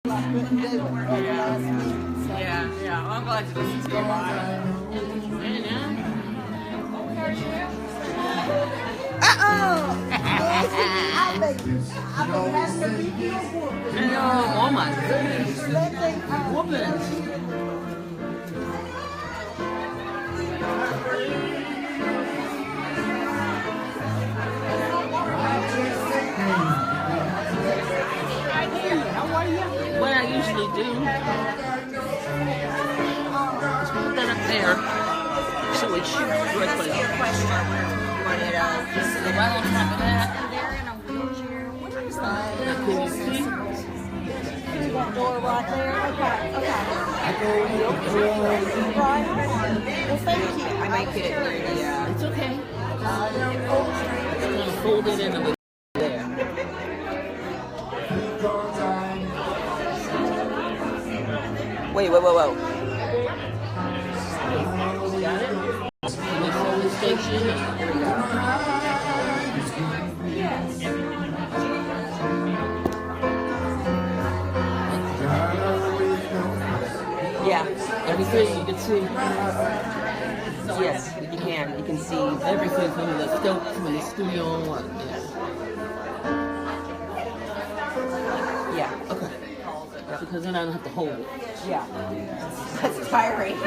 Yeah. Well, I'm glad you listened to me. Oh my goodness. Woman. What I usually do is put that up there so it shoots directly. So right on top of that, can you see? That door right there. Okay. Right. Well, thank you. I make it. Yeah, it's okay. I'm gonna fold it in a little there. Wait. Got it? And the folding station. Here we go. Yeah, everything you can see. Yes, you can. You can see everything from the studio on. Yeah. Okay. Because then I don't have to hold it. Yeah. That's tiring.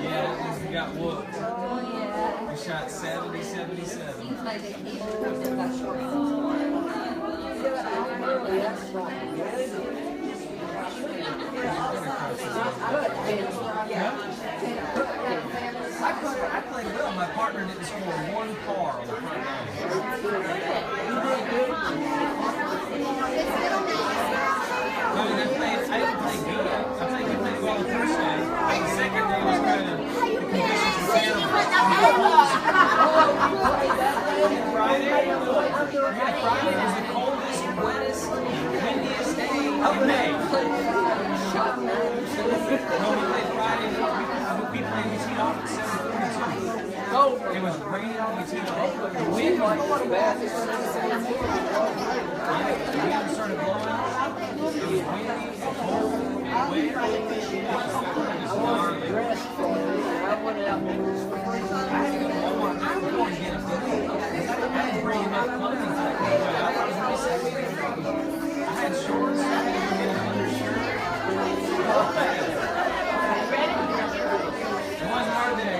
Yeah, we got whooped. We shot 70-77. I played well. My partner didn't score one par on the front nine. I didn't play good. I think we played well the first day. The second day was kind of the conditions were terrible. Friday was the coldest, wettest, windiest day of May. When we played Friday, we teed off at 7:42. It was raining on the teed off. The wind was bad. The wind started blowing. It was windy, cold, and wet. I want to get a I didn't bring enough clothing to that game. I had shorts, I had an undershirt. It wasn't our day.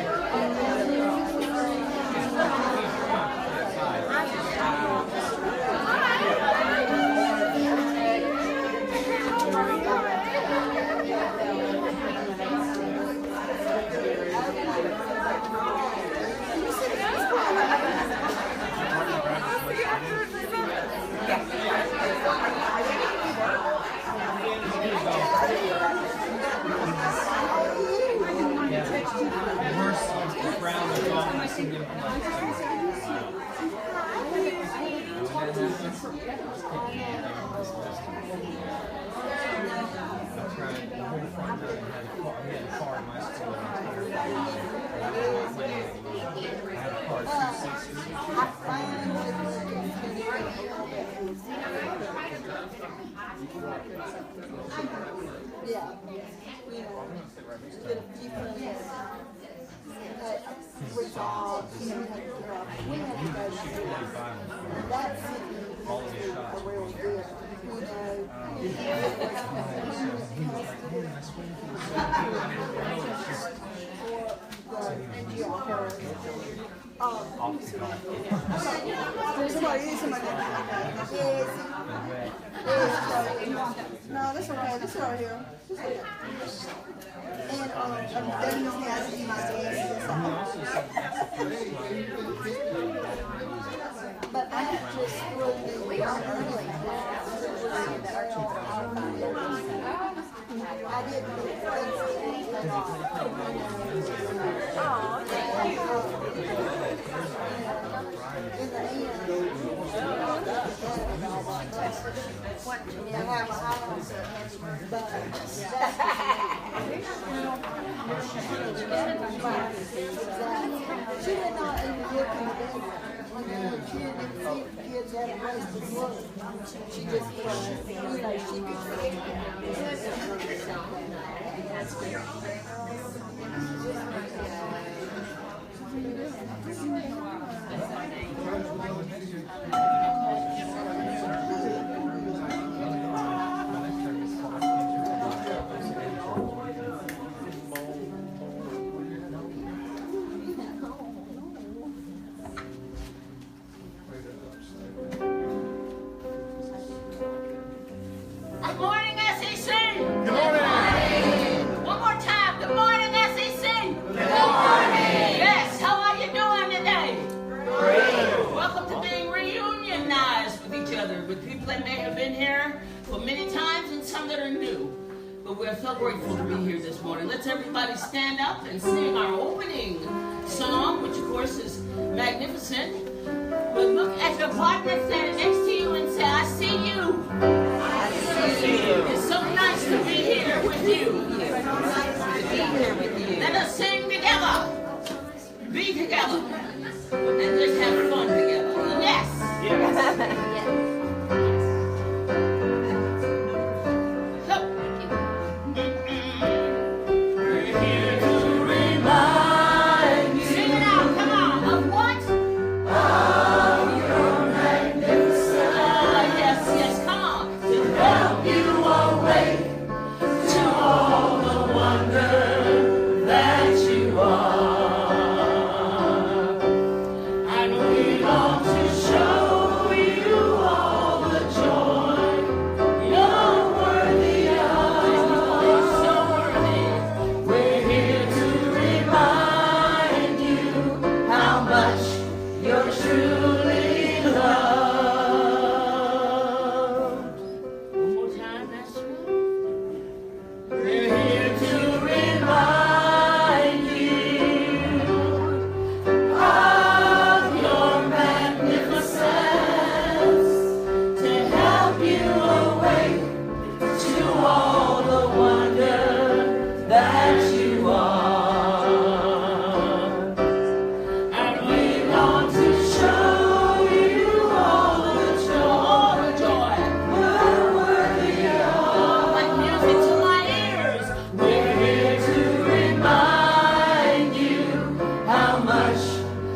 Yeah. You know, get a few things resolved. We had to go to that city a real deal. You know, no, that's okay. This right here. And then you have to do my dance. But I just really I didn't think in the end, she did not even give me the she didn't see kids had a place to look. She just was, you know, she could see that's good. Good morning, SEC! Good morning! One more time. Good morning, SEC! Good morning! Yes, how are you doing today? Great! Welcome to being reunionized with each other, with people that may have been here for many times and some that are new. But we're so grateful to be here this morning. Let's everybody stand up and sing our opening song, which of course is magnificent. But look at your partner standing next to you and say, I see you. It's so nice to be here with you. Let us sing together. Be together. And just have fun together. Yes. We're here to remind you. Sing it out. Come on. Of what? Of your magnificence. Yes. Come on. To help you awake to all the wonder that you are. And we long to show you all the joy you're worthy of. You're so worthy. We're here to remind you how much you're truly loved. One more time, that's true. We're here to remind you of your magnificence, to help you awake to all the wonder that you are. And we long to show you all the joy we're worthy of. Like music to my ears. We're here to remind you how much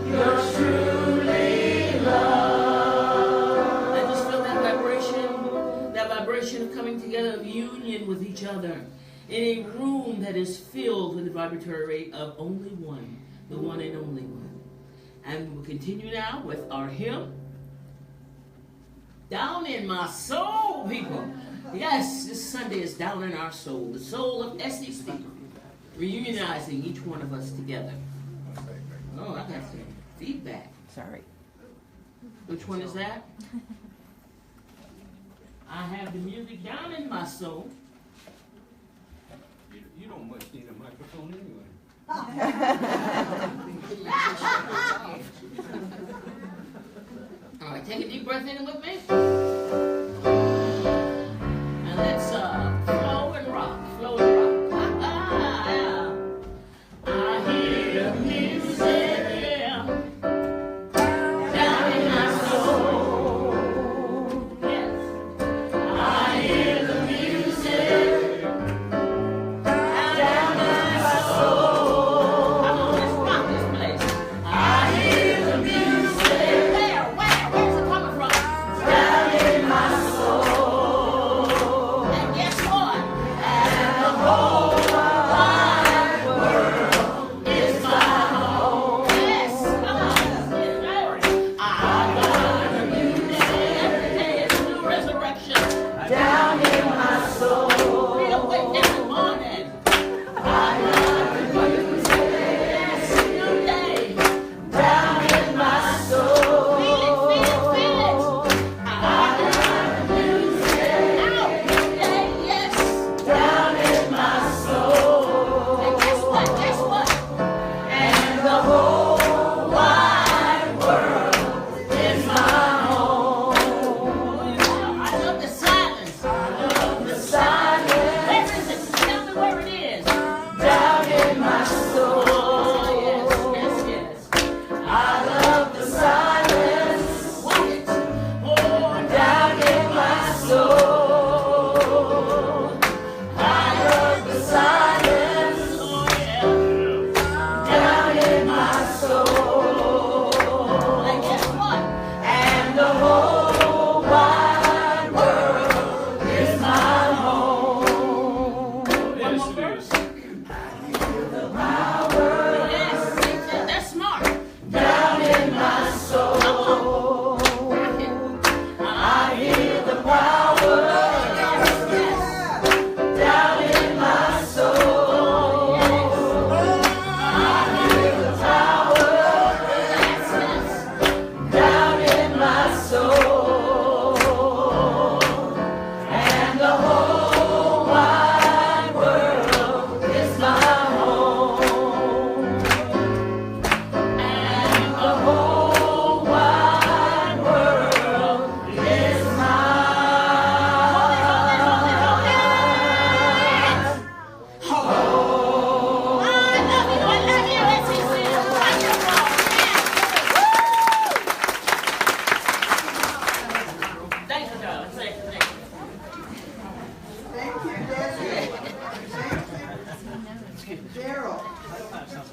you're truly loved. I just feel that vibration of coming together, of union with each other in a room that is filled with the vibratory rate of only one, the one and only one. And we'll continue now with our hymn, Down in My Soul, people. Yes, this Sunday is Down in Our Soul, the soul of SEC, reunionizing each one of us together. Oh, I got some feedback. Sorry. Which one is that? I have the music down in my soul. You don't much need a microphone anyway. All right, take a deep breath in with me. And let's flow and rock, flow and rock. Yeah. I hear music, yeah, down in my soul. Yes, I hear Daryl,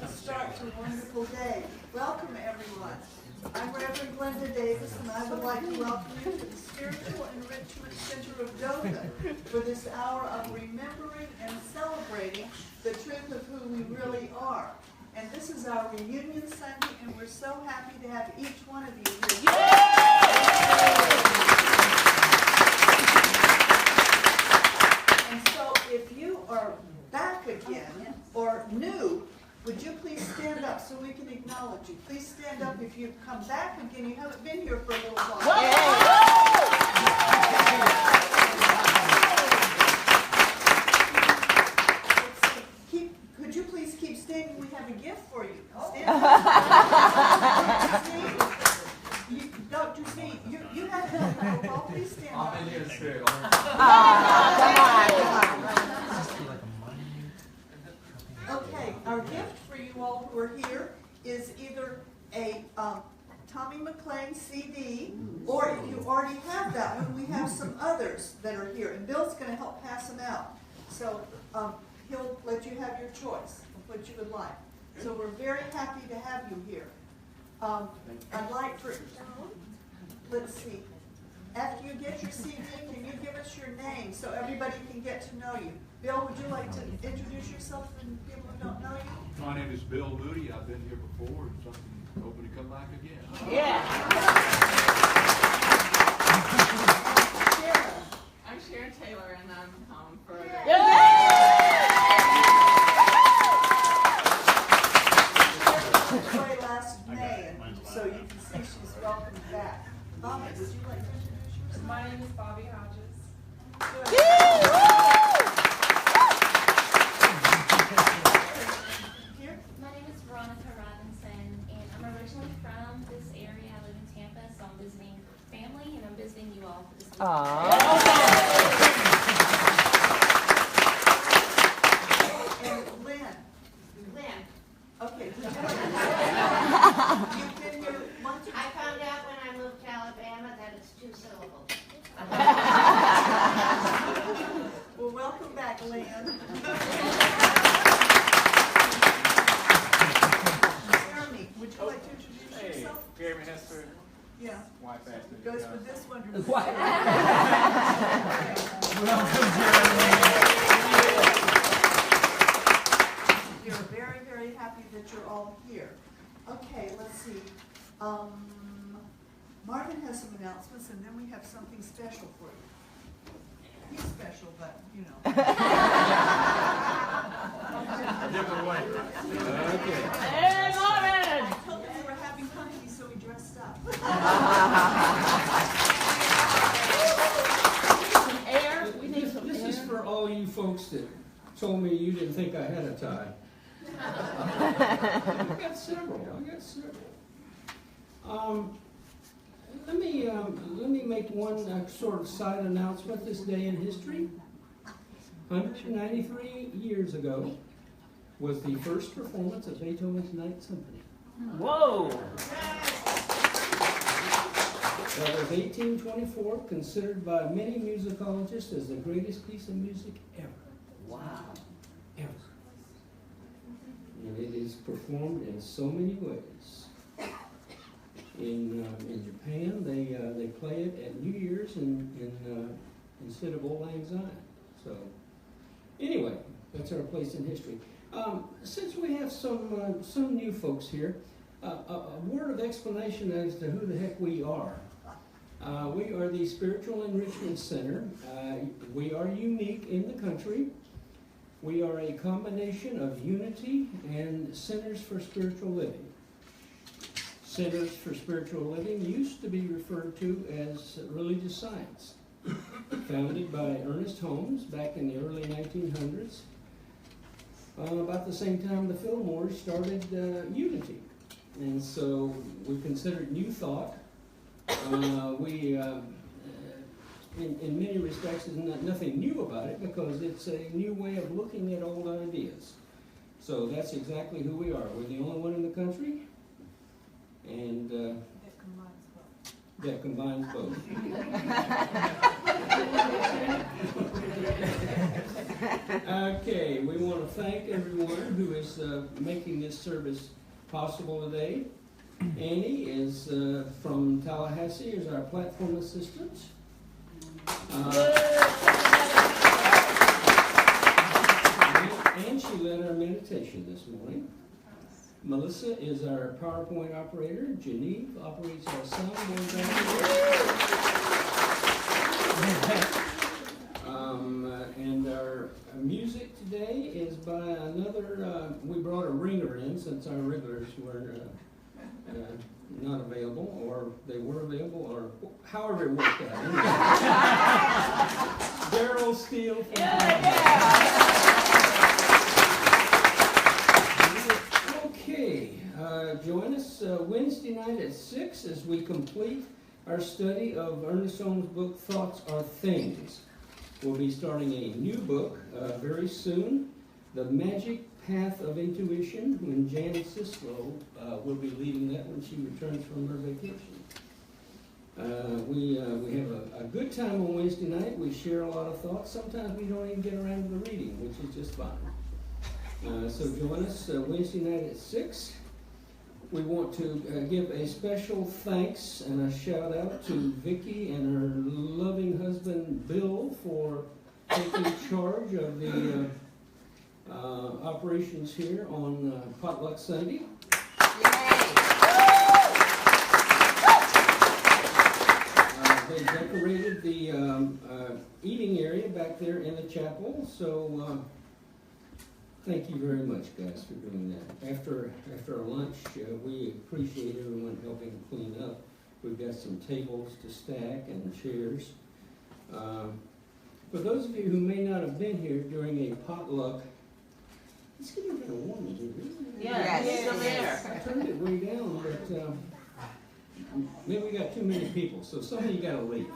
start to a wonderful day. Welcome, everyone. I'm Reverend Glenda Davis, and I would like to welcome you to the Spiritual Enrichment Center of Dothan for this hour of remembering and celebrating the truth of who we really are. And this is our reunion Sunday, and we're so happy to have each one of you here. And so if you are back again or new, would you please stand up so we can acknowledge you? Please stand up if you've come back again. You haven't been here for a little while. Could you please keep standing? We have a gift for you. Stand up. Dr. Z, you have to go. Please stand up. I'm in here too. Okay, our gift for you all who are here is either a Tommy McLean CD, or if you already have that one, we have some others that are here, and Bill's going to help pass them out. So he'll let you have your choice of what you would like. So we're very happy to have you here. I'd like for, let's see, after you get your CD, can you give us your name so everybody can get to know you? Bill, would you like to introduce yourself to people who don't know you? My name is Bill Moody. I've been here before, and something hoping to come back again. Yeah. Sharon. I'm Sharon Taylor, and I'm home for Joy last May, and so you can see she's welcome back. Bobby, would you like to introduce yourself? My name is Bobby Hodges. Good. Here? My name is Veronica Robinson, and I'm originally from this area. I live in Tampa, so I'm visiting family, and I'm visiting you all for this week. And Lynn. Lynn, Okay, would you like to You've been here once or I found out when I moved to Alabama that it's 2 syllables. Well, welcome back, Lynn. Jeremy, would you like to introduce yourself? Jeremy Hester, Yeah, wife Ashley. goes with this wonderful. We're very, very happy that you're all here. Okay, let's see. Marvin has some announcements, and then we have something special for you. He's special, but, you know. Different way. Okay. Hey, Lauren! I told him we were having company, so he dressed up. Some air? We need some This air. is for all you folks that told me you didn't think I had a tie. I got several. Let me make one sort of side announcement this day in history. 193 years ago was the first performance of Beethoven's Ninth Symphony. Whoa! That was 1824, considered by many musicologists as the greatest piece of music ever. Wow. Ever. And it is performed in so many ways. In Japan, they play it at New Year's instead of Old Lang Syne. So, anyway, that's our place in history. Since we have some new folks here, a word of explanation as to who the heck we are. We are the Spiritual Enrichment Center. We are unique in the country. We are a combination of Unity and Centers for Spiritual Living. Centers for Spiritual Living used to be referred to as religious science, founded by Ernest Holmes back in the early 1900s. About the same time the Fillmores started Unity. And so we considered New Thought. In many respects, there's nothing new about it because it's a new way of looking at old ideas. So that's exactly who we are. We're the only one in the country, and that combines both. Okay, we want to thank everyone who is making this service possible today. Annie is from Tallahassee, is our platform assistant. And she led our meditation this morning. Melissa is our PowerPoint operator. Genevieve operates our soundboard back here. And our music today is by another, we brought a ringer in since our regulars were not available, or they were available, or however it worked out. Daryl Steele from Okay, join us Wednesday night at 6 as we complete our study of Ernest Holmes' book, Thoughts Are Things. We'll be starting a new book very soon, The Magic Path of Intuition, when Jan Sislow will be leading that when she returns from her vacation. We have a good time on Wednesday night. We share a lot of thoughts. Sometimes we don't even get around to the reading, which is just fine. So join us Wednesday night at 6. We want to give a special thanks and a shout out to Vicki and her loving husband Bill for taking charge of the operations here on Potluck Sunday. They decorated the eating area back there in the chapel, so thank you very much, guys, for doing that. After our lunch, we appreciate everyone helping clean up. We've got some tables to stack and chairs. For those of you who may not have been here during a potluck, it's getting a bit warm in here. Yes. I turned it way down, but maybe we got too many people, so some of you got to leave.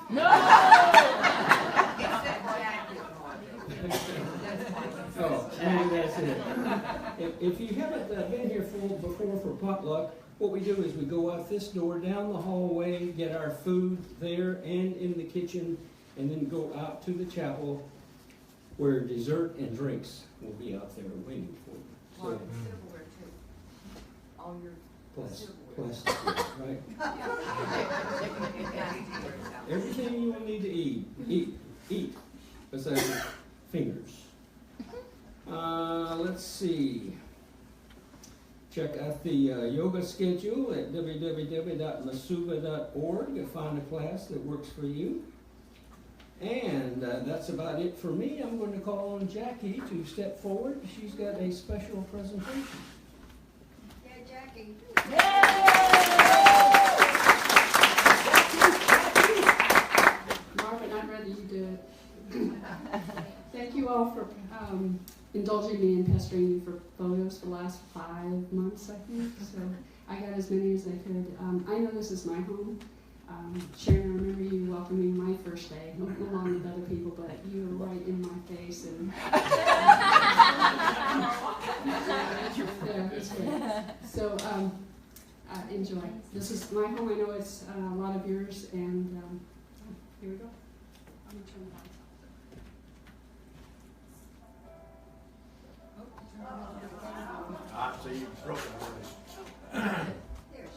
Oh, maybe that's it. If you haven't been here before for potluck, what we do is we go out this door, down the hallway, get our food there and in the kitchen, and then go out to the chapel where dessert and drinks will be out there waiting for you. So, silverware too. All your plastic, right? Everything you will need to eat, besides your fingers. Let's see. Check out the yoga schedule at www.masuva.org to find a class that works for you. And that's about it for me. I'm going to call on Jackie to step forward. She's got a special presentation. Yeah, Jackie. Marvin, I'd rather you do it. Thank you all for indulging me and pestering you for photos for the last 5 months, I think. So I got as many as I could. I know this is my home. Sharon, I remember you welcoming my first day, along with other people, but you were right in my face. And yeah, it's great. So enjoy. This is my home. I know it's a lot of yours, and here we go. I'm going to turn the lights I see you broke it already. There she is.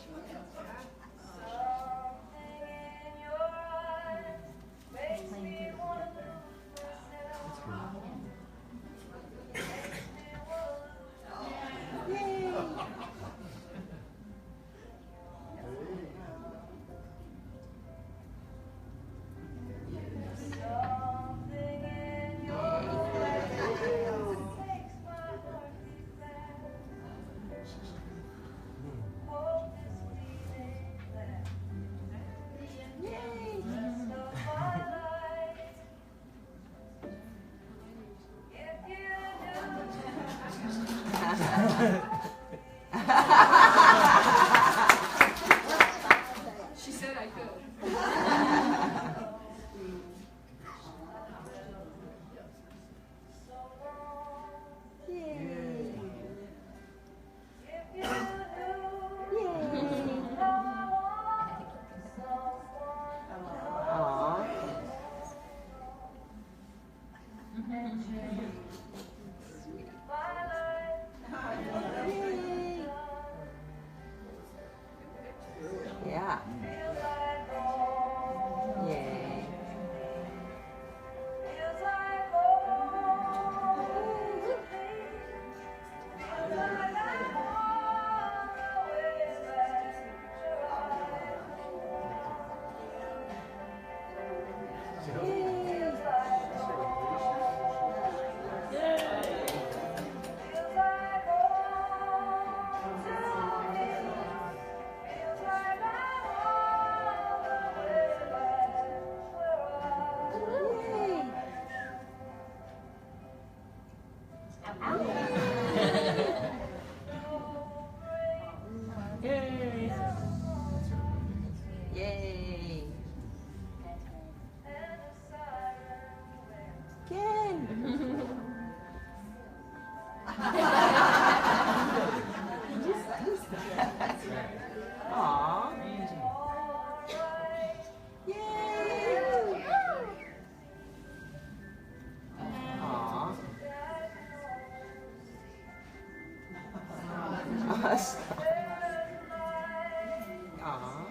She said I could. Yay! Yay! Ken! Aww. Yay! Aww. Aww.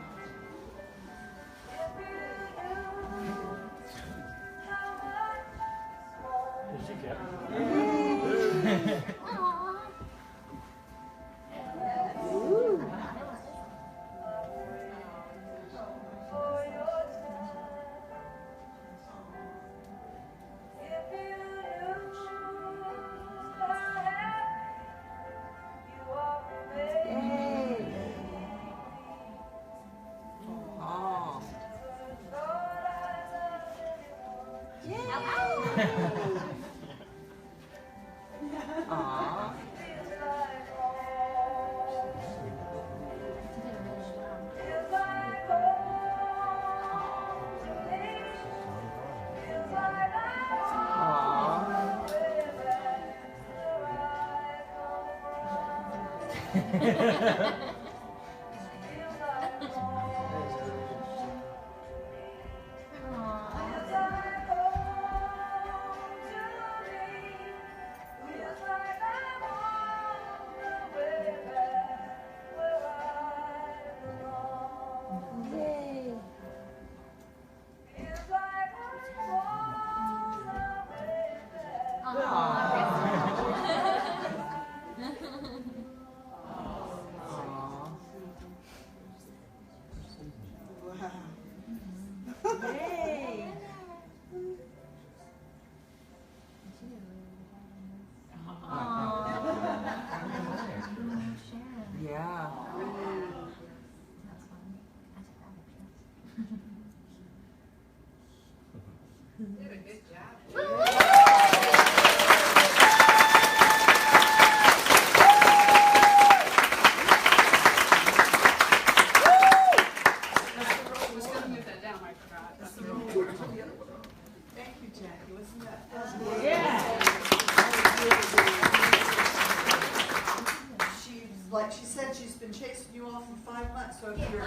Like she said, she's been chasing you all for 5 months, so if your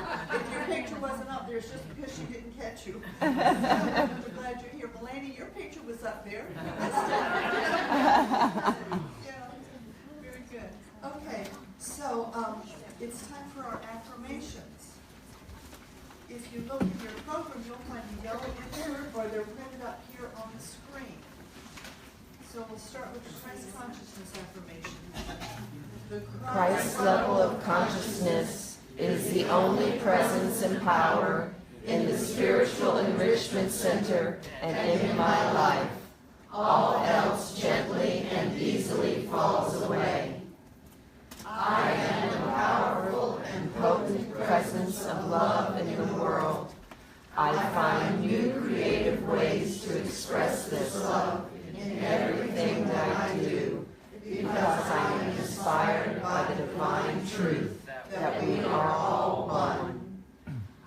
picture wasn't up there, it's just because she didn't catch you. I'm glad you're here. Melanie, your picture was up there. Yeah, very good. Okay, so it's time for our affirmations. If you look in your program, you'll find the yellow insert, or they're printed up here on the screen. So we'll start with the Christ consciousness affirmation. Christ's level of consciousness is the only presence and power in the spiritual enrichment center and in my life. All else gently and easily falls away. I am the powerful and potent presence of love in the world. I find new creative ways to express this love in everything that I do, because I am inspired by the divine truth that we are all one.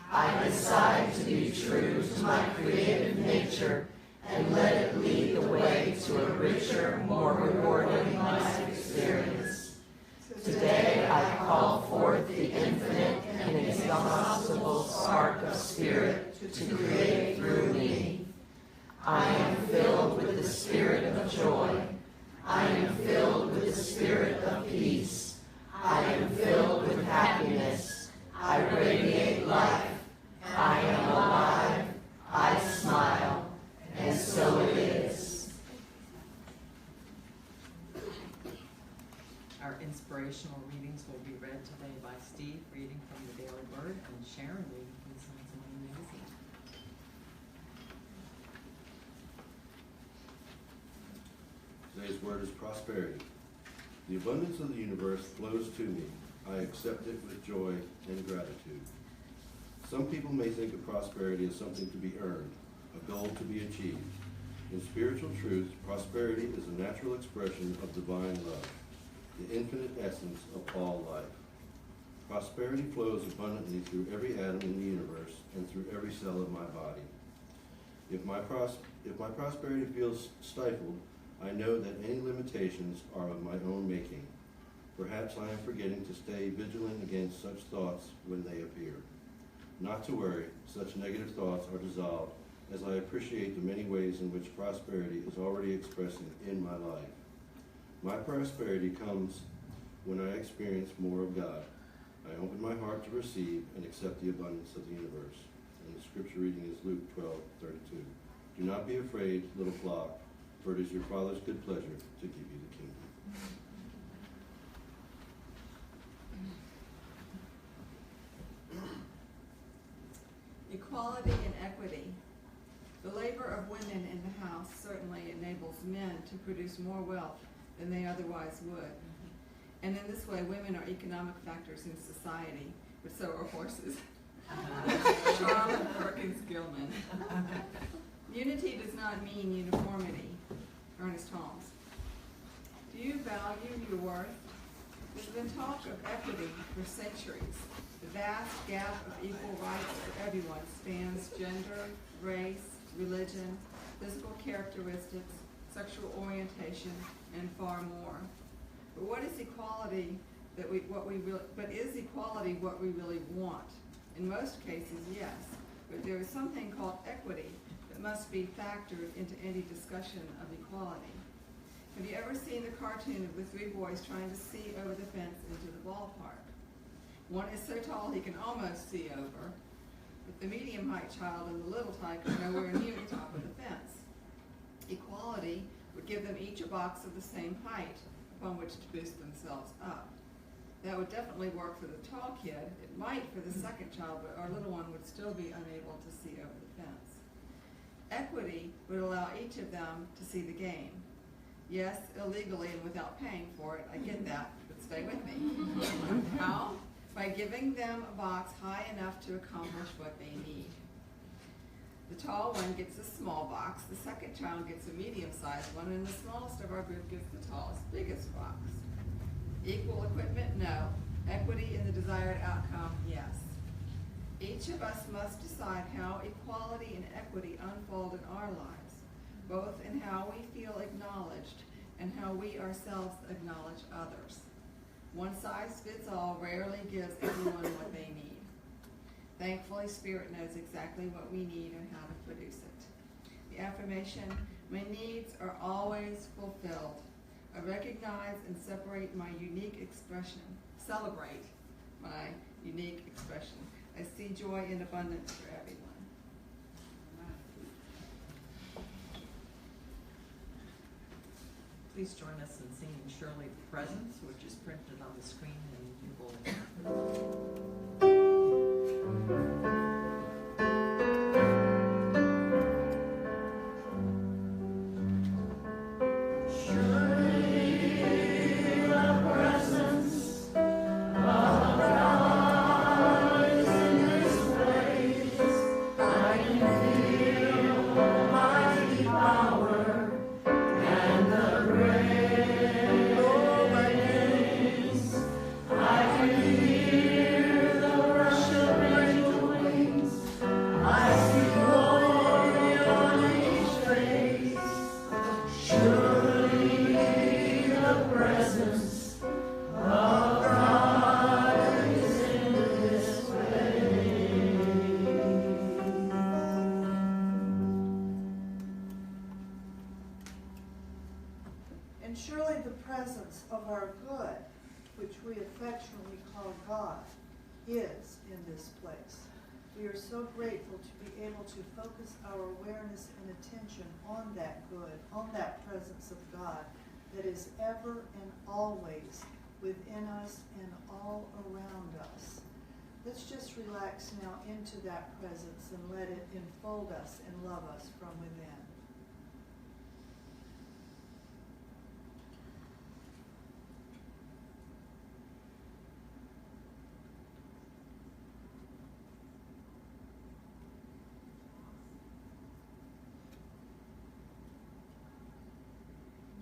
I decide to be true to my creative nature and let it lead the way to a richer, more rewarding life experience. Today I call forth the infinite and inexhaustible spark of spirit to create through me. I am filled with the spirit of joy. I am filled with the spirit of peace. I am filled with happiness. I radiate life. I am alive. I smile. And so it is. Our inspirational readings will be read today by Steve, reading from the Daily Word, and Sharon reading from the Science and Mind magazine. Today's word is prosperity. The abundance of the universe flows to me. I accept it with joy and gratitude. Some people may think of prosperity as something to be earned, a goal to be achieved. In spiritual truth, prosperity is a natural expression of divine love, the infinite essence of all life. Prosperity flows abundantly through every atom in the universe and through every cell of my body. If my prosperity feels stifled, I know that any limitations are of my own making. Perhaps I am forgetting to stay vigilant against such thoughts when they appear. Not to worry, such negative thoughts are dissolved as I appreciate the many ways in which prosperity is already expressing in my life. My prosperity comes when I experience more of God. I open my heart to receive and accept the abundance of the universe. And the scripture reading is Luke 12:32. Do not be afraid, little flock, for it is your Father's good pleasure to give you the kingdom. Equality and equity. The labor of women in the house certainly enables men to produce more wealth than they otherwise would. And in this way, women are economic factors in society, but so are horses. Charlotte Perkins Gilman. Unity does not mean uniformity. Ernest Holmes. Do you value your worth? There's been talk of equity for centuries. The vast gap of equal rights for everyone spans gender, race, religion, physical characteristics, sexual orientation, and far more. But what is equality is equality what we really want? In most cases, yes. But there is something called equity that must be factored into any discussion of equality. Have you ever seen the cartoon of the three boys trying to see over the fence into the ballpark? One is so tall he can almost see over, but the medium-height child and the little tyke are nowhere near the top of the fence. Equality would give them each a box of the same height upon which to boost themselves up. That would definitely work for the tall kid. It might for the second child, but our little one would still be unable to see over the fence. Equity would allow each of them to see the game. Yes, illegally and without paying for it, I get that, but stay with me. How? By giving them a box high enough to accomplish what they need. The tall one gets a small box, the second child gets a medium-sized one, and the smallest of our group gets the tallest, biggest box. Equal equipment? No. Equity in the desired outcome? Yes. Each of us must decide how equality and equity unfold in our lives, both in how we feel acknowledged and how we ourselves acknowledge others. One size fits all rarely gives everyone what they need. Thankfully, Spirit knows exactly what we need and how to produce it. The affirmation, my needs are always fulfilled. I recognize and celebrate my unique expression. I see joy in abundance for everyone. Please join us in singing Surely the Presence, which is printed on the screen in your bulletin. And surely the presence of our good, which we affectionately call God, is in this place. We are so grateful to be able to focus our awareness and attention on that good, on that presence of God that is ever and always within us and all around us. Let's just relax now into that presence and let it enfold us and love us from within.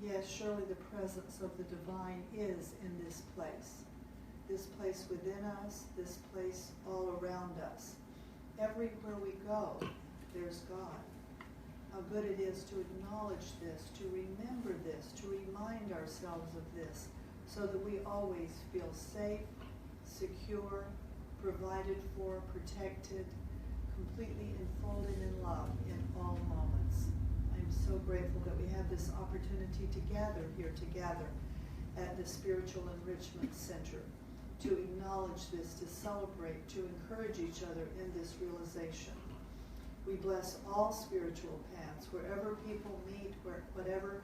Yes, surely the presence of the divine is in this place. This place within us, this place all around us. Everywhere we go, there's God. How good it is to acknowledge this, to remember this, to remind ourselves of this, so that we always feel safe, secure, provided for, protected, completely enfolded in love in all moments. I'm so grateful that we have this opportunity to gather here together at the Spiritual Enrichment Center, to acknowledge this, to celebrate, to encourage each other in this realization. We bless all spiritual paths, wherever people meet, by whatever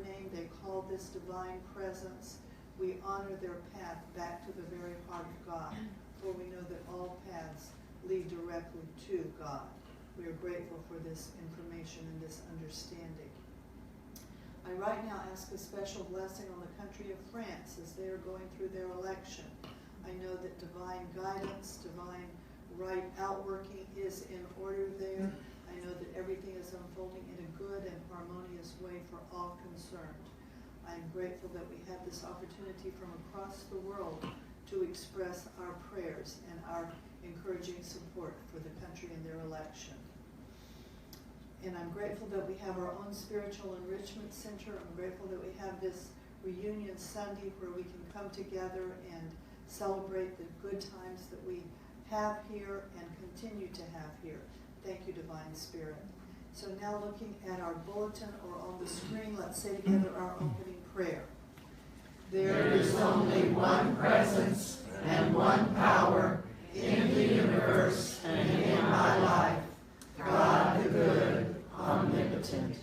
name they call this divine presence. We honor their path back to the very heart of God, for we know that all paths lead directly to God. We are grateful for this information and this understanding. I right now ask a special blessing on the country of France as they are going through their election. I know that divine guidance, divine right outworking is in order there. I know that everything is unfolding in a good and harmonious way for all concerned. I am grateful that we have this opportunity from across the world to express our prayers and our encouraging support for the country in their election. And I'm grateful that we have our own Spiritual Enrichment Center. I'm grateful that we have this reunion Sunday where we can come together and celebrate the good times that we have here and continue to have here. Thank you, Divine Spirit. So now looking at our bulletin or on the screen, let's say together our opening prayer. There is only one presence and one power in the universe and in my life, God the good, omnipotent.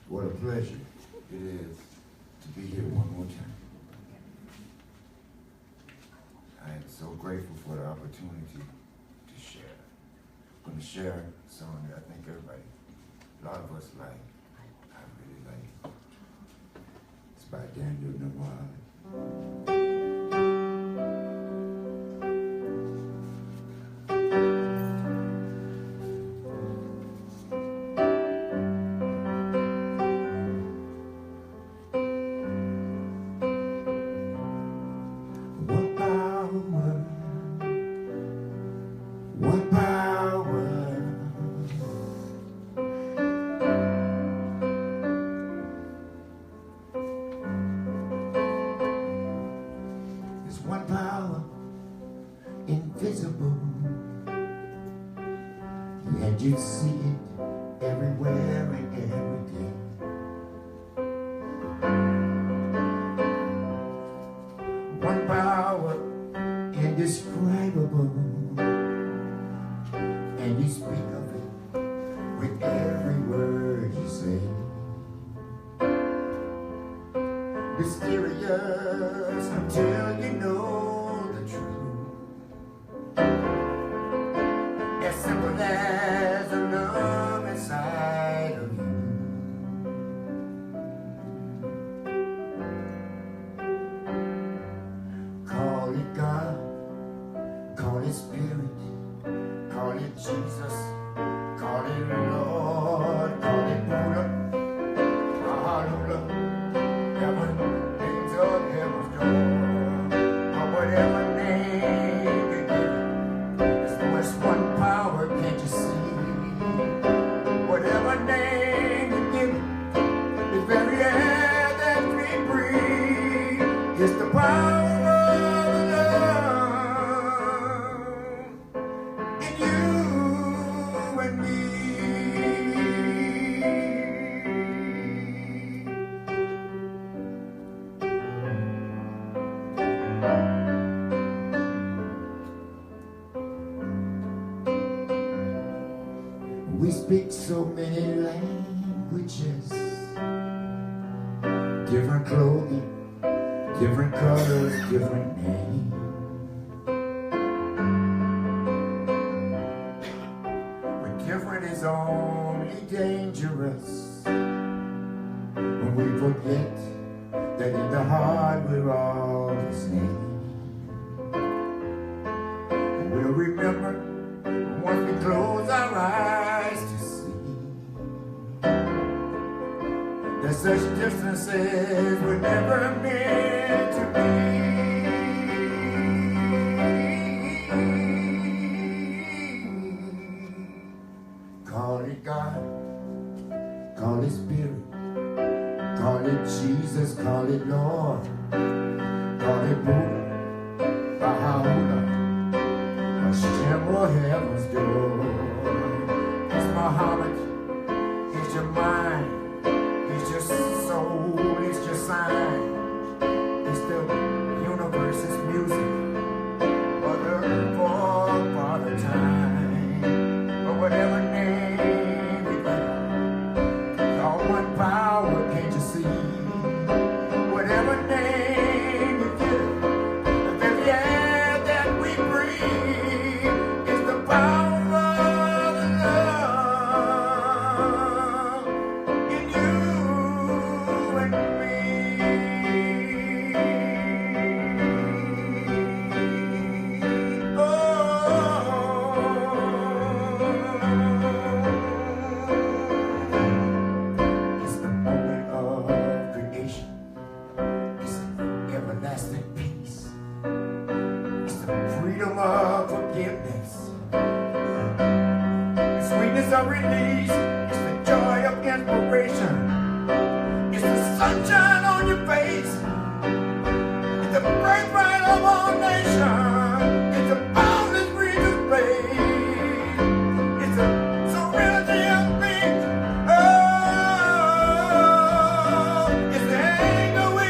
What a pleasure it is to be here one more time. I am so grateful for the opportunity to share. I'm going to share a song that I think everybody, a lot of us like. I really like it. It's by Daniel Nawal. power invisible, and you see it everywhere and every day. One power indescribable, and you speak of it with every word you say. Mysterious until you know the truth. As simple as a love inside of you. Call it God, call it Spirit, call it Jesus, call it Lord, call it Buddha, Hallelujah. Heaven, things of heaven's door, or whatever name you give it, there's always one power, can't you see? Whatever name you give it, the very air that we breathe is the power of love in you and me. We speak so many languages, different clothing, different colors, different names. But different is only dangerous when we forget that in the heart we're all the same. We'll remember once we close our eyes to see that such differences were never meant to be. Call it God, call it Spirit, call it Jesus, call it Lord, call it Buddha, Baha'u'llah, Hashem or heaven's door. It's Muhammad, it's your mind, it's your soul, it's your sign. It's the universe's music, Mother for Father Time. But whatever name we give, it's all one power, can't you see? Whatever name you give, the very air that we breathe is the power of love in you and me. Oh, it's the moment of creation. It's everlasting peace. It's the freedom of forgiveness. The sweetness of release. It's the joy of inspiration. It's the sunshine on your face. It's the birthright of our nation. It's the boundless breeze place. It's the serenity of things. Oh, it's the anger we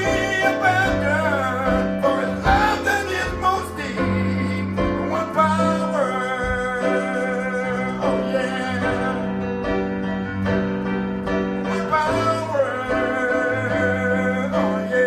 abandon for a love that is most deep. One power. Oh yeah. One power. Oh yeah.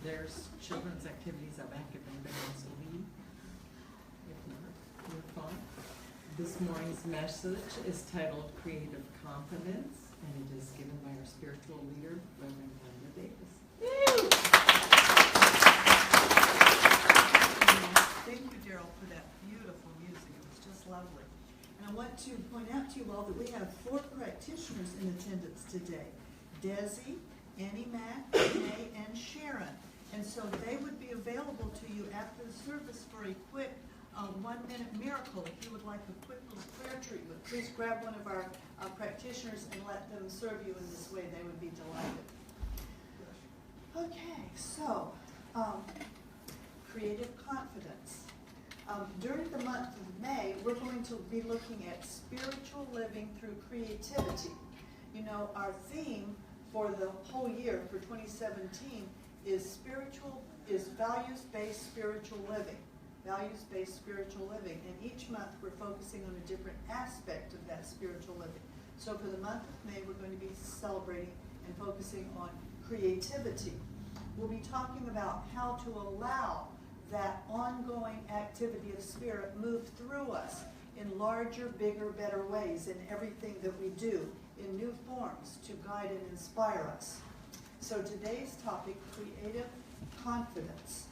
There's children's activities out back if anybody wants to leave. If not, we're fine. This morning's message is titled Creative Confidence, and our spiritual leader, Reverend Linda Davis. Thank you, Daryl, for that beautiful music. It was just lovely. And I want to point out to you all that we have 4 practitioners in attendance today. Desi, Annie Mac, Renee, and Sharon. And so they would be available to you after the service for a quick 1-minute miracle. If you would like a quick little prayer treatment, please grab one of our practitioners and let them serve you in this way. They would be delighted. Okay, so creative confidence. During the month of May, we're going to be looking at spiritual living through creativity. You know, our theme for the whole year for 2017 is values-based spiritual living. Values-based spiritual living. And each month we're focusing on a different aspect of that spiritual living. So for the month of May, we're going to be celebrating and focusing on creativity. We'll be talking about how to allow that ongoing activity of spirit move through us in larger, bigger, better ways in everything that we do, in new forms to guide and inspire us. So today's topic, creative confidence.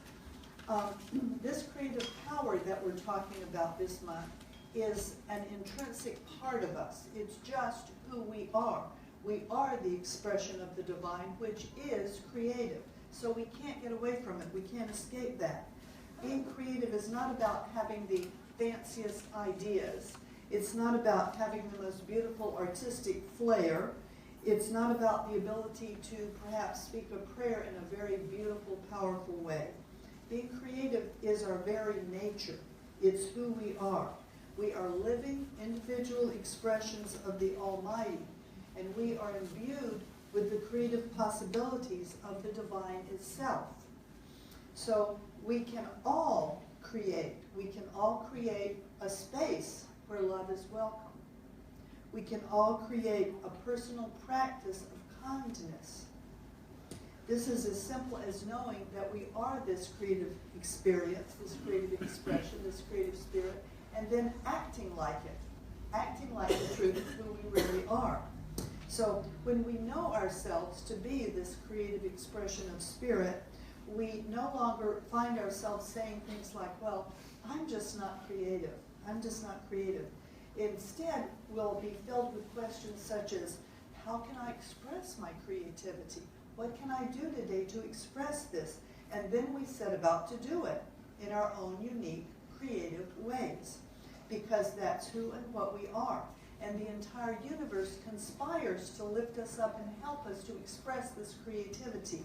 This creative power that we're talking about this month is an intrinsic part of us. It's just who we are. We are the expression of the divine, which is creative. So we can't get away from it. We can't escape that. Being creative is not about having the fanciest ideas. It's not about having the most beautiful artistic flair. It's not about the ability to perhaps speak a prayer in a very beautiful, powerful way. Being creative is our very nature. It's who we are. We are living individual expressions of the Almighty, and we are imbued with the creative possibilities of the divine itself. So we can all create. We can all create a space where love is welcome. We can all create a personal practice of kindness. This is as simple as knowing that we are this creative experience, this creative expression, this creative spirit, and then acting like the truth of who we really are. So when we know ourselves to be this creative expression of spirit, we no longer find ourselves saying things like, well, I'm just not creative. I'm just not creative. Instead, we'll be filled with questions such as, how can I express my creativity? What can I do today to express this? And then we set about to do it in our own unique, creative ways, because that's who and what we are. And the entire universe conspires to lift us up and help us to express this creativity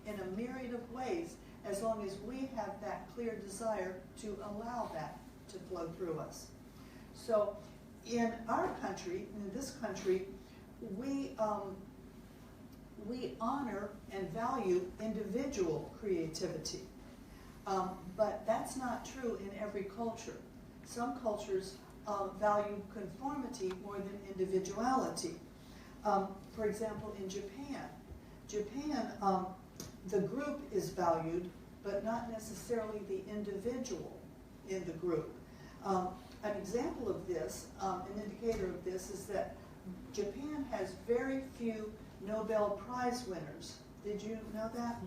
in a myriad of ways, as long as we have that clear desire to allow that to flow through us. So in our country, in this country, we honor and value individual creativity. But that's not true in every culture. Some cultures value conformity more than individuality. For example, in Japan, the group is valued, but not necessarily the individual in the group. An example of this, an indicator of this, is that Japan has very few Nobel Prize winners. Did you know that?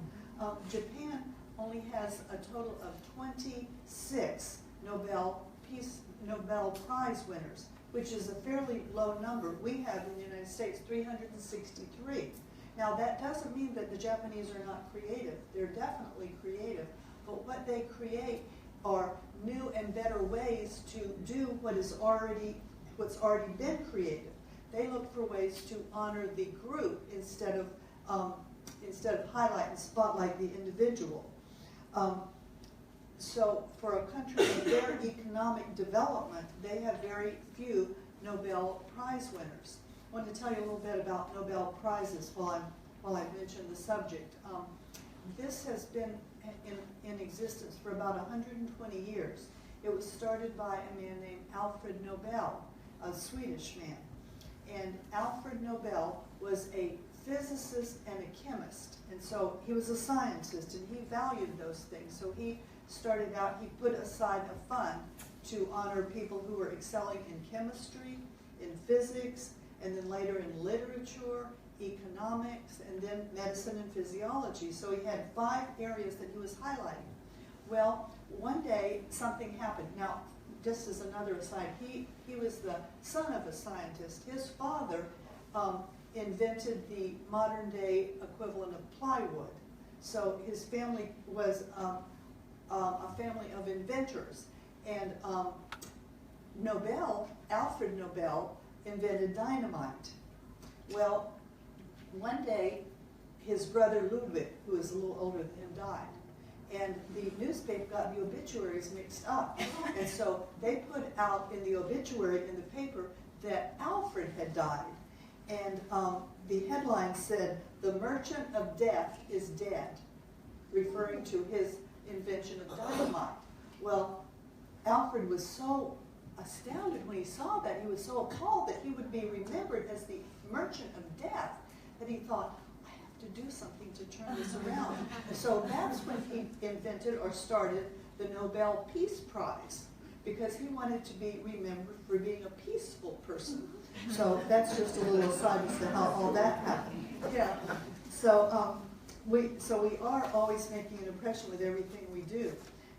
Japan only has a total of 26 Nobel Prize winners, which is a fairly low number. We have in the United States 363. Now that doesn't mean that the Japanese are not creative. They're definitely creative, but what they create are new and better ways to do what's already been created. They look for ways to honor the group instead of highlight and spotlight the individual. So for a country of their economic development, they have very few Nobel Prize winners. I want to tell you a little bit about Nobel Prizes while I mention the subject. This has been in existence for about 120 years. It was started by a man named Alfred Nobel, a Swedish man. And Alfred Nobel was a physicist and a chemist. And so he was a scientist, and he valued those things. So he started out, he put aside a fund to honor people who were excelling in chemistry, in physics, and then later in literature, economics, and then medicine and physiology. So he had 5 areas that he was highlighting. Well, one day something happened. Now, just as another aside, he was the son of a scientist. His father invented the modern day equivalent of plywood. So his family was a family of inventors. And Alfred Nobel, invented dynamite. Well, one day, his brother Ludwig, who was a little older than him, died. And the newspaper got the obituaries mixed up. And so they put out in the obituary in the paper that Alfred had died. And the headline said, "The Merchant of Death is dead," referring to his invention of dynamite. Well, Alfred was so astounded when he saw that. He was so appalled that he would be remembered as the Merchant of Death that he thought, I have to do something to turn this around. So that's when he invented or started the Nobel Peace Prize, because he wanted to be remembered for being a peaceful person. So that's just a little aside as to how all that happened. Yeah. So we are always making an impression with everything we do.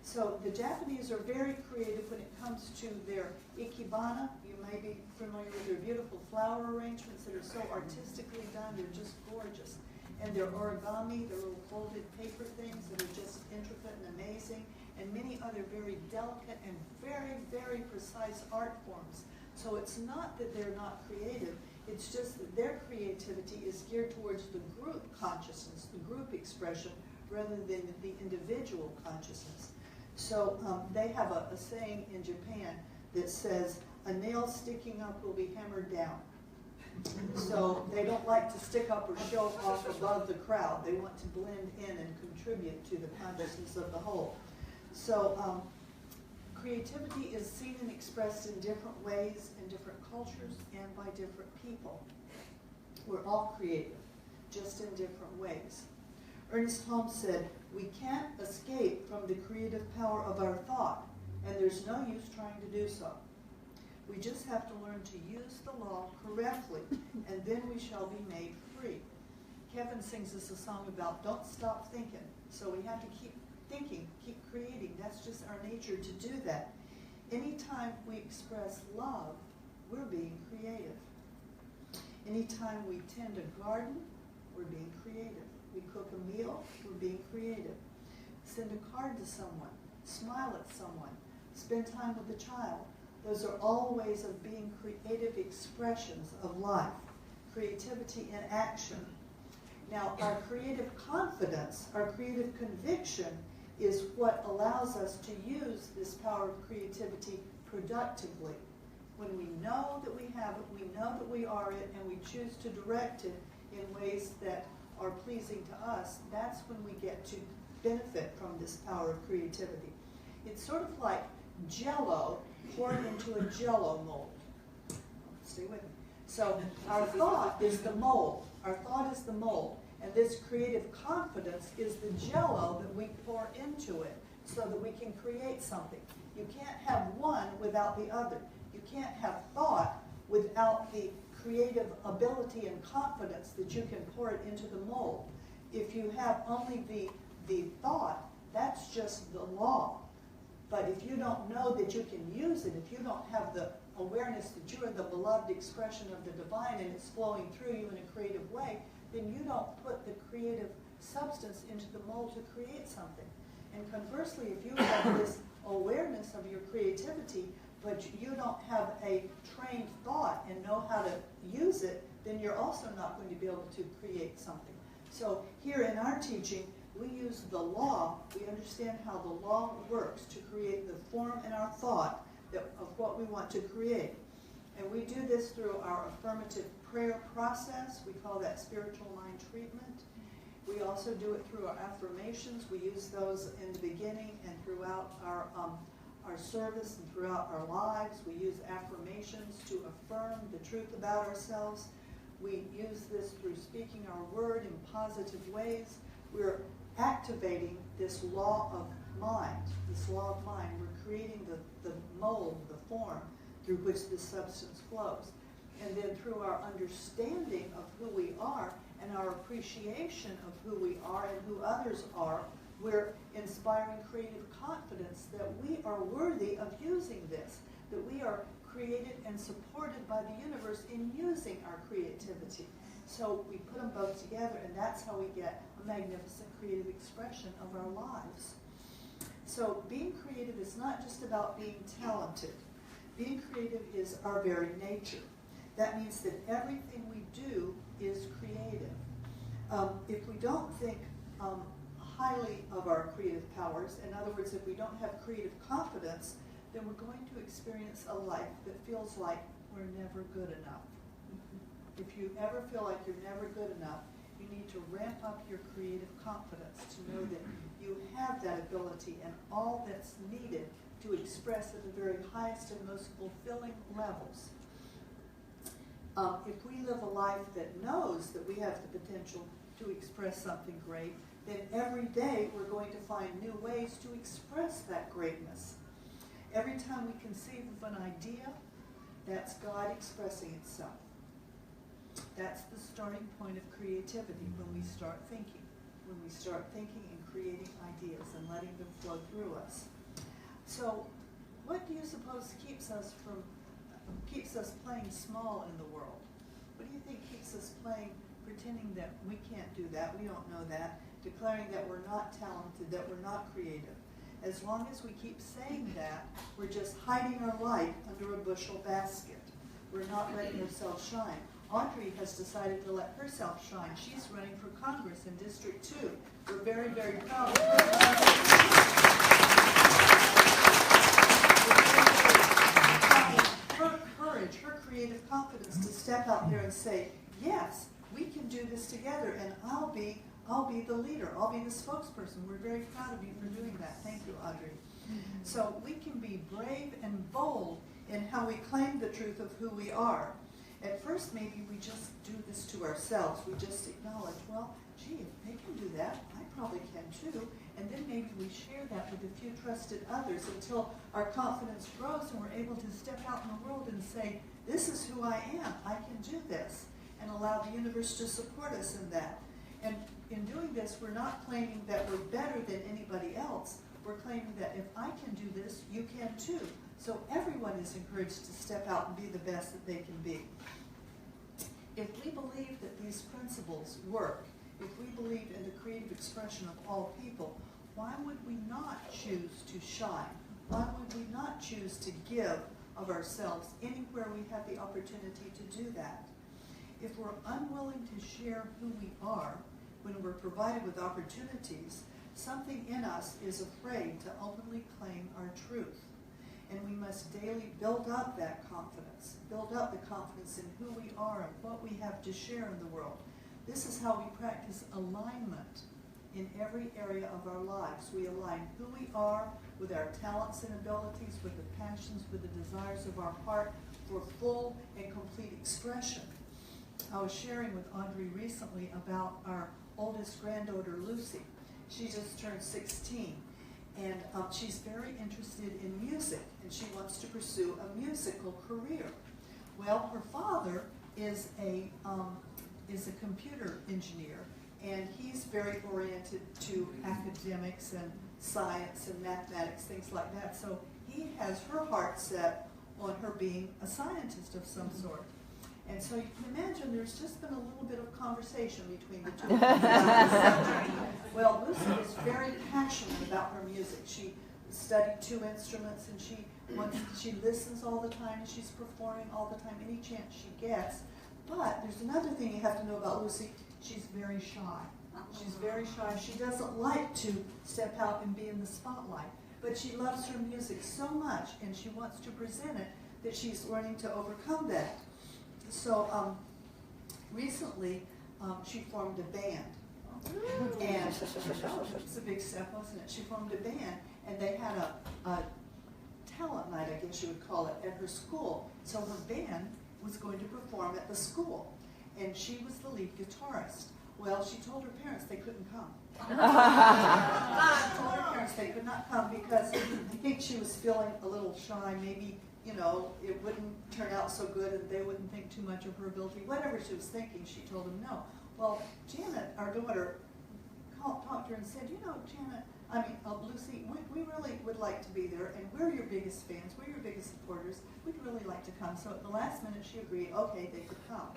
So the Japanese are very creative when it comes to their ikebana. You may be familiar with their beautiful flower arrangements that are so artistically done. They're just gorgeous. And their origami, their little folded paper things that are just intricate and amazing, and many other very delicate and very, very precise art forms. So it's not that they're not creative, it's just that their creativity is geared towards the group consciousness, the group expression, rather than the individual consciousness. So they have a saying in Japan that says, a nail sticking up will be hammered down. So they don't like to stick up or show off above the crowd. They want to blend in and contribute to the consciousness of the whole. So creativity is seen and expressed in different ways in different cultures and by different people. We're all creative, just in different ways. Ernest Holmes said, we can't escape from the creative power of our thought, and there's no use trying to do so. We just have to learn to use the law correctly, and then we shall be made free. Kevin sings us a song about don't stop thinking. So we have to keep thinking, keep creating. That's just our nature to do that. Anytime we express love, we're being creative. Anytime we tend a garden, we're being creative. We cook a meal, we're being creative. Send a card to someone, smile at someone, spend time with a child. Those are all ways of being creative expressions of life, creativity in action. Now, our creative confidence, our creative conviction is what allows us to use this power of creativity productively. When we know that we have it, we know that we are it, and we choose to direct it in ways that are pleasing to us, that's when we get to benefit from this power of creativity. It's sort of like Jell-O poured into a Jell-O mold. Stay with me. So our thought is the mold. Our thought is the mold. And this creative confidence is the Jell-O that we pour into it so that we can create something. You can't have one without the other. You can't have thought without the creative ability and confidence that you can pour it into the mold. If you have only the thought, that's just the law. But if you don't know that you can use it, if you don't have the awareness that you are the beloved expression of the divine and it's flowing through you in a creative way, then you don't put the creative substance into the mold to create something. And conversely, if you have this awareness of your creativity, but you don't have a trained thought and know how to use it, then you're also not going to be able to create something. So here in our teaching, we use the law. We understand how the law works to create the form in our thought of what we want to create. And we do this through our affirmative prayer process. We call that spiritual mind treatment. We also do it through our affirmations. We use those in the beginning and throughout our service and throughout our lives. We use affirmations to affirm the truth about ourselves. We use this through speaking our word in positive ways. We're activating this law of mind, this law of mind. We're creating the mold, the form through which this substance flows. And then through our understanding of who we are and our appreciation of who we are and who others are, we're inspiring creative confidence that we are worthy of using this, that we are created and supported by the universe in using our creativity. So we put them both together, and that's how we get a magnificent creative expression of our lives. So being creative is not just about being talented. Being creative is our very nature. That means that everything we do is creative. If we don't think highly of our creative powers, in other words, if we don't have creative confidence, then we're going to experience a life that feels like we're never good enough. If you ever feel like you're never good enough, you need to ramp up your creative confidence to know that you have that ability and all that's needed to express at the very highest and most fulfilling levels. If we live a life that knows that we have the potential to express something great, then every day we're going to find new ways to express that greatness. Every time we conceive of an idea, that's God expressing itself. That's the starting point of creativity, when we start thinking. When we start thinking and creating ideas and letting them flow through us. So, what do you suppose keeps us playing small in the world? What do you think keeps us playing, pretending that we can't do that, we don't know that, declaring that we're not talented, that we're not creative? As long as we keep saying that, we're just hiding our light under a bushel basket. We're not letting ourselves shine. Audrey has decided to let herself shine. She's running for Congress in District 2. We're very, very proud of her. Her courage, her creative confidence to step out there and say, yes, we can do this together, and I'll be the leader. I'll be the spokesperson. We're very proud of you for doing that. Thank you, Audrey. So we can be brave and bold in how we claim the truth of who we are. At first, maybe we just do this to ourselves. We just acknowledge, well, gee, if they can do that, I probably can too. And then maybe we share that with a few trusted others until our confidence grows and we're able to step out in the world and say, this is who I am. I can do this. And allow the universe to support us in that. And in doing this, we're not claiming that we're better than anybody else. We're claiming that if I can do this, you can too. So everyone is encouraged to step out and be the best that they can be. If we believe that these principles work, if we believe in the creative expression of all people, why would we not choose to shine? Why would we not choose to give of ourselves anywhere we have the opportunity to do that? If we're unwilling to share who we are when we're provided with opportunities, something in us is afraid to openly claim our truth. And we must daily build up that confidence, build up the confidence in who we are and what we have to share in the world. This is how we practice alignment in every area of our lives. We align who we are with our talents and abilities, with the passions, with the desires of our heart for full and complete expression. I was sharing with Audrey recently about our oldest granddaughter, Lucy. She just turned 16. And she's very interested in music, and she wants to pursue a musical career. Well, her father is a computer engineer, and he's very oriented to academics and science and mathematics, things like that. So he has her heart set on her being a scientist of some sort. And so you can imagine there's just been a little bit of conversation between the two of them. Well, Lucy is very passionate about her music. She studied 2 instruments, and she listens all the time, and she's performing all the time, any chance she gets. But there's another thing you have to know about Lucy. She's very shy. She's very shy. She doesn't like to step out and be in the spotlight. But she loves her music so much, and she wants to present it, that she's learning to overcome that. So recently, she formed a band. And it's a big step, wasn't it? She formed a band, and they had a talent night, I guess you would call it, at her school. So her band was going to perform at the school, and she was the lead guitarist. Well, she told her parents they couldn't come. She told her parents they could not come because I think she was feeling a little shy, maybe you know, it wouldn't turn out so good and they wouldn't think too much of her ability. Whatever she was thinking, she told him no. Well, Janet, our daughter, talked to her and said, you know, Janet, Lucy, we really would like to be there, and we're your biggest fans, we're your biggest supporters, we'd really like to come. So at the last minute she agreed, okay, they could come.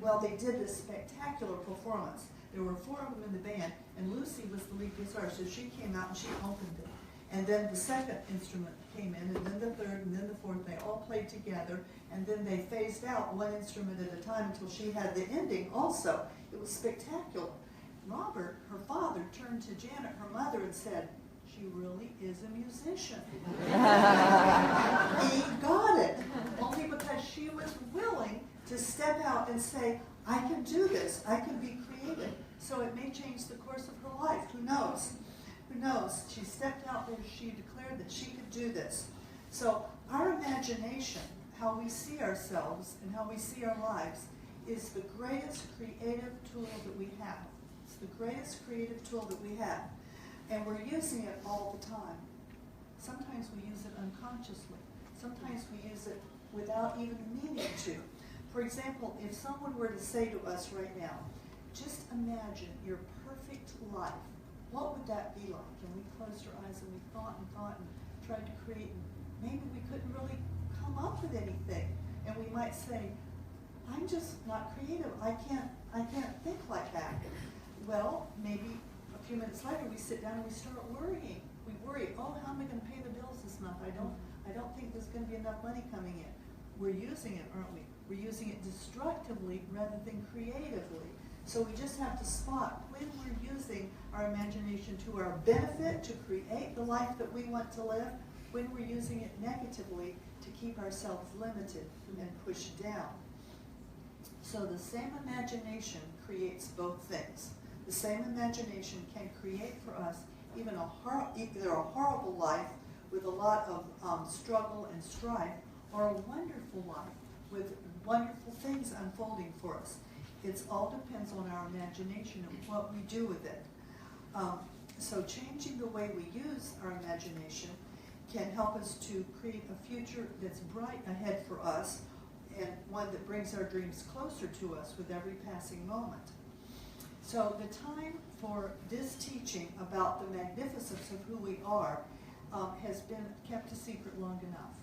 Well, they did this spectacular performance. There were 4 of them in the band, and Lucy was the lead guitar, so she came out and she opened it. And then the second instrument came in, and then the third, and then the fourth. They all played together, and then they phased out one instrument at a time until she had the ending also. It was spectacular. Robert, her father, turned to Janet, her mother, and said, she really is a musician. He got it, only because she was willing to step out and say, I can do this, I can be creative. So it may change the course of her life, who knows? Who knows? She stepped out there, she declared that she could do this. So our imagination, how we see ourselves and how we see our lives, is the greatest creative tool that we have. It's the greatest creative tool that we have. And we're using it all the time. Sometimes we use it unconsciously. Sometimes we use it without even meaning to. For example, if someone were to say to us right now, just imagine your perfect life, what would that be like? And we closed our eyes and we thought and tried to create, and maybe we couldn't really come up with anything. And we might say, I'm just not creative. I can't think like that. Well, maybe a few minutes later we sit down and we start worrying. We worry, oh, how am I going to pay the bills this month? I don't think there's going to be enough money coming in. We're using it, aren't we? We're using it destructively rather than creatively. So we just have to spot when we're using our imagination to our benefit to create the life that we want to live, when we're using it negatively to keep ourselves limited and pushed down. So the same imagination creates both things. The same imagination can create for us either a horrible life with a lot of struggle and strife, or a wonderful life with wonderful things unfolding for us. It all depends on our imagination and what we do with it. So changing the way we use our imagination can help us to create a future that's bright ahead for us, and one that brings our dreams closer to us with every passing moment. So the time for this teaching about the magnificence of who we are has been kept a secret long enough.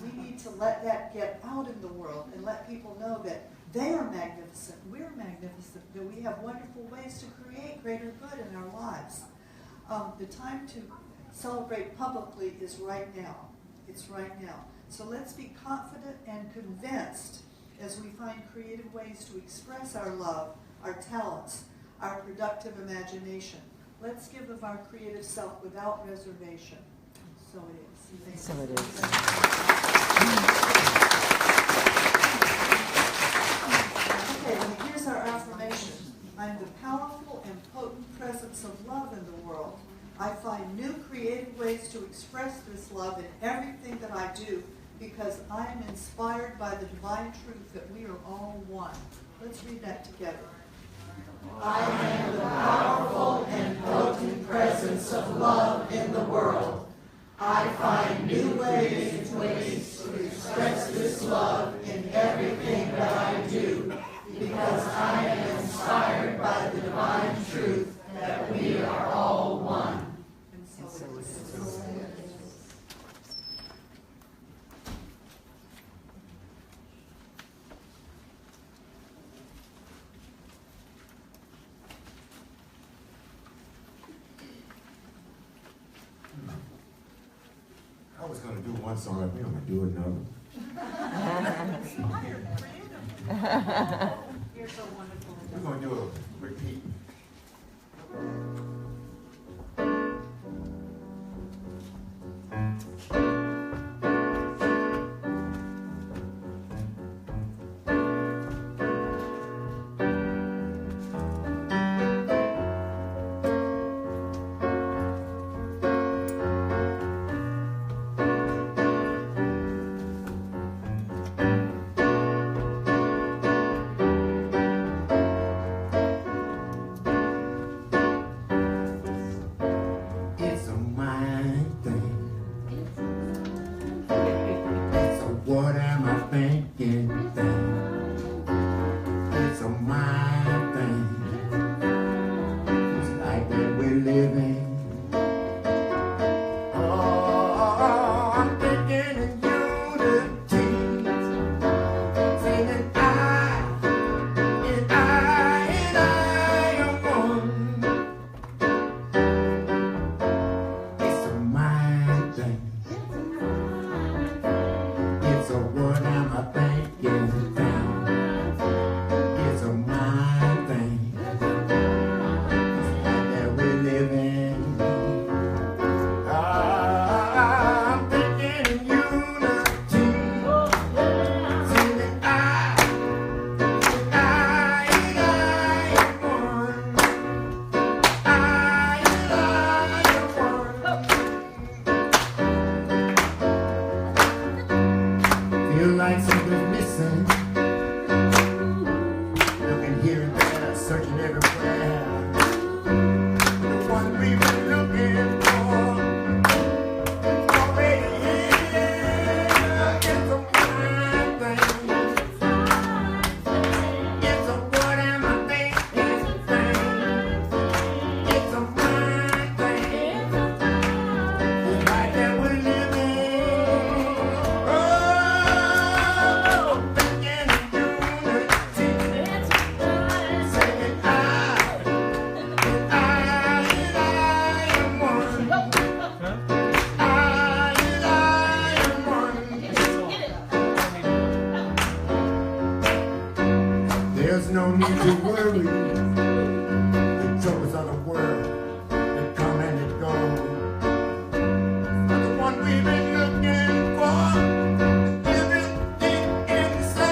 We need to let that get out in the world and let people know that they are magnificent, we're magnificent, that we have wonderful ways to create greater good in our lives. The time to celebrate publicly is right now. It's right now. So let's be confident and convinced as we find creative ways to express our love, our talents, our productive imagination. Let's give of our creative self without reservation. So it is. So it is. Okay, here's our affirmation. I'm the powerful and potent presence of love in the world. I find new creative ways to express this love in everything that I do because I am inspired by the divine truth that we are all one. Let's read that together. I am the powerful and potent presence of love in the world. I find new ways to express this love in everything that I do because I am inspired by the divine truth that we are all one. And so it is. I was going to do one song, I think I'm going to do another. You're so wonderful. We're going to do a repeat. There's no need to worry. The troubles of the world, they come and they go. But the one we've been looking for, living deep inside,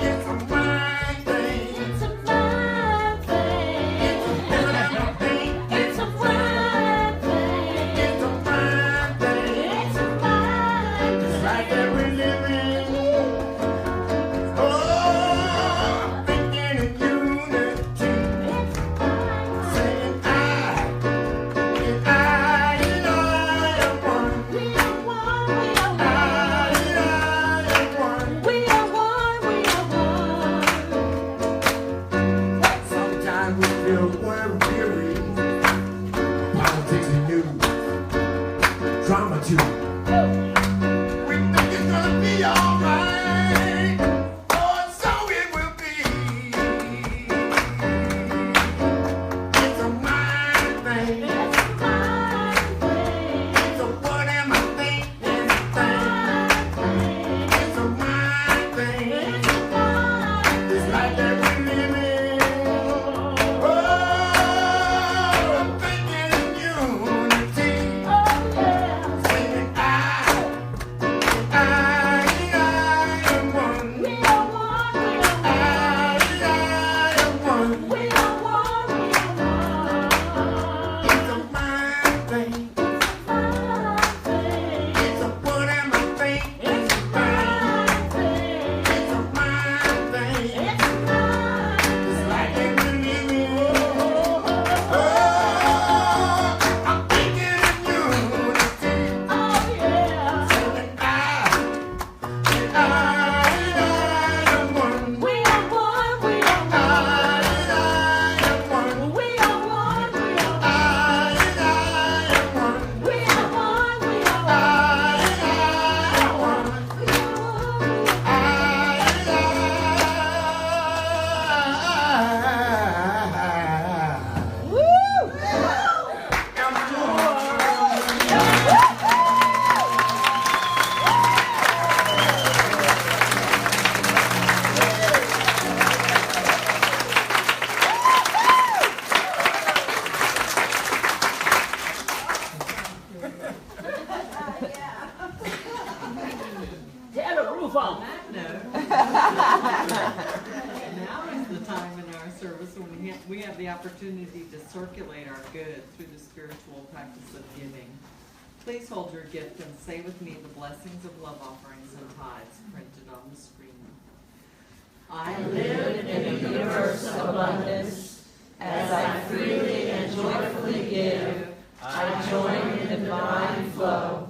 it's a mind thing. It's a mind thing. It's a mind thing. It's a mind thing. It's a mind thing. It's a mind thing. It's like that we're living. Drama too. We think it's gonna be alright, oh, so it will be. It's a mind thing. It's a mind thing. It's a what am I thinking thing. It's a mind thing. It's a mind. It's like that we're living. Oh, I'm thinking in unity. Singing I am one. We are one. I am one. We are one. It's a mind thing. It's a mind thing. It's a what am I thinking? It's a mind thing. It's a mind thing. It's a mind. It's like that we're living. Oh, I'm thinking in unity. Oh yeah. Singing I am one. We are one. We are one. I am one. We are one. We are one. I am one. We are one. We are one. I am one. We are one. Woo! Tear the roof off. Now is the time in our service when we have the opportunity to circulate our good through the spiritual practice of giving. Please hold your gift and say with me the blessings of love offerings and tithes printed on the screen. I Live in a universe of abundance. As I freely and joyfully give, I join in the divine flow.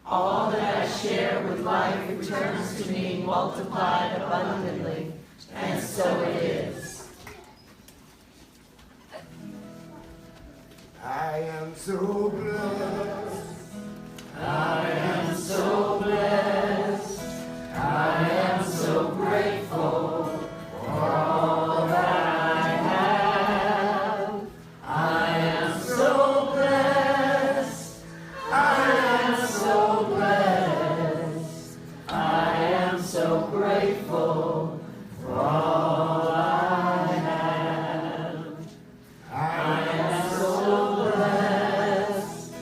All that I share with life returns to me multiplied abundantly, and so it is. I am so blessed. I am so blessed. I am so grateful for all that I have. I am so blessed. I am so blessed. I am so grateful for all I have. I am so blessed.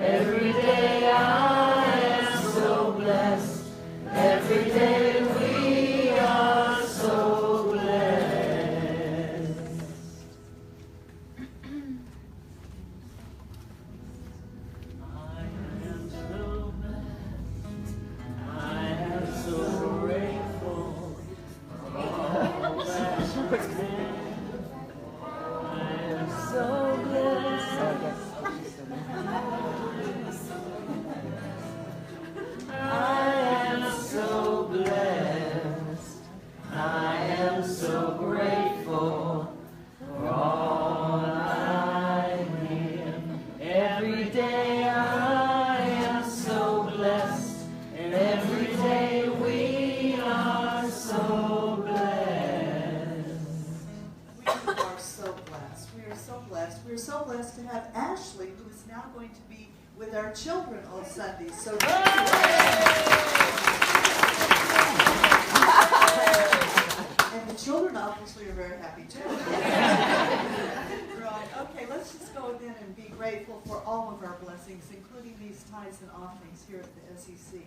Every day I am so blessed. Every day we are so blessed. I am so blessed. I am so grateful for all that I am so blessed. I am so blessed. I am so grateful for all I am. Every day I am so blessed. Every day we are so blessed. We are so blessed. We are so blessed. We are so blessed to have Ashley, who is now going to be with our children on Sundays. So and the children obviously are very happy too. Right. Okay, let's just go then and be grateful for all of our blessings, including these tithes and offerings here at the SEC.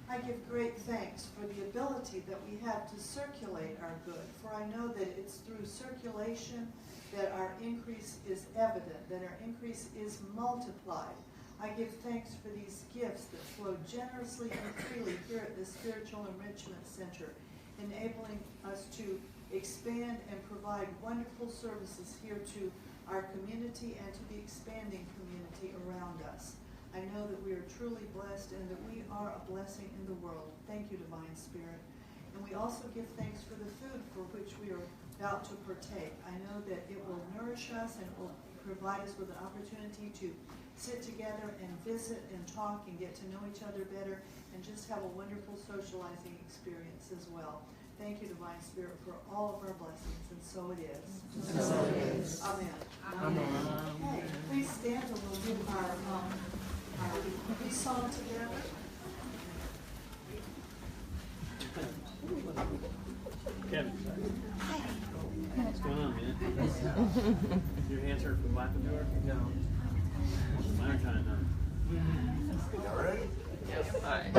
I give great thanks for the ability that we have to circulate our good, for I know that it's through circulation that our increase is evident, that our increase is multiplied. I give thanks for these gifts that flow generously and freely here at the Spiritual Enrichment Center, enabling us to expand and provide wonderful services here to our community and to the expanding community around us. I know that we are truly blessed and that we are a blessing in the world. Thank you, Divine Spirit. And we also give thanks for the food for which we are about to partake. I know that it will nourish us and it will provide us with an opportunity to sit together and visit and talk and get to know each other better and just have a wonderful socializing experience as well. Thank you, Divine Spirit, for all of our blessings, and so it is. And so it is. Amen. Amen. Okay, please stand and we'll do our peace song together. Kevin. What's going on, man? Your hands hurt from laughing too hard? No. Mine are kind of numb. All right? Yes. All right.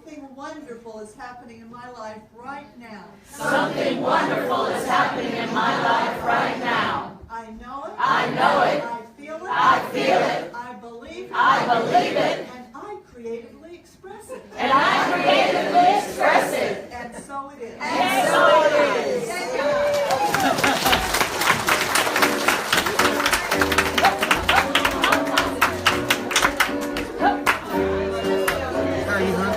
Something wonderful is happening in my life right now. I know it. I know it. I feel it. I feel it. I believe it. I believe it. And I creatively express it. And I creatively express it. And so it is. And so it is. How are you, huh?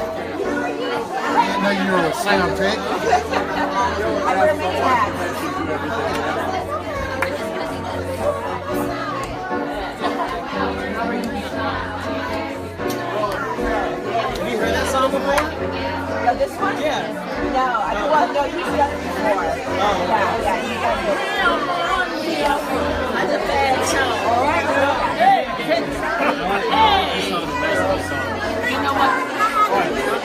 I didn't know you were a sound tech. I wear many hats. Have you heard that song before? No, this one? Yeah. No, no, he's done it before. Yeah, he's done it. That's a bad song. All right. You know what?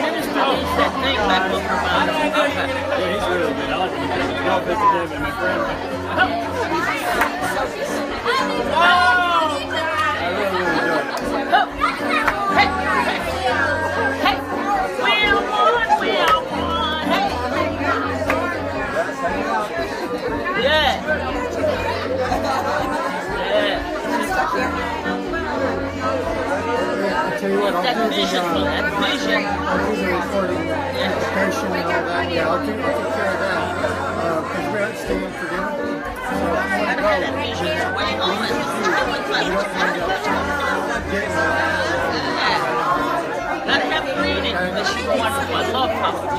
Minister needs that thing back up her mind. Yeah, he's really good. I like him. Y'all fit together, my friend. I really enjoy it. Hey, we are one. Hey. Yeah. I tell you what, That I'll do vision, that vision. I'll do the recording, the patient and all that. Yeah, I'll take care of that. Because we aren't staying for dinner. So if you want to go, That vision is way on. Gotta have the reading, but she wanted my love talking.